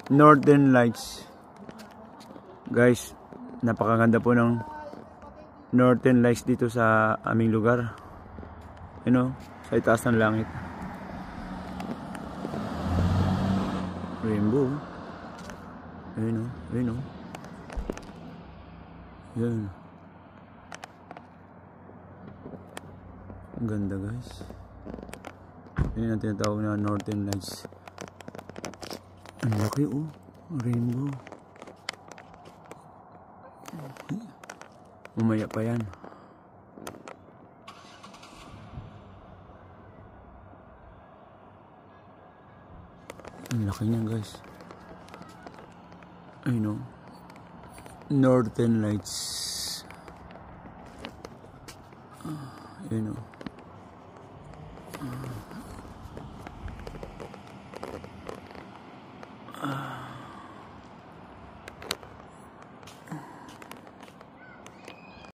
Northern Lights. Guys, napakaganda po ng Northern Lights dito sa aming lugar. You know, sa itaas ng langit. Rainbow. Ayun o, ayun o. Yan. Ang ganda guys. Yan ang tinatawag na Northern Lights. Ang laki o, rainbow. Mamaya pa yan. Ang laki niya guys. Ayun o, Northern Lights. Ayun o.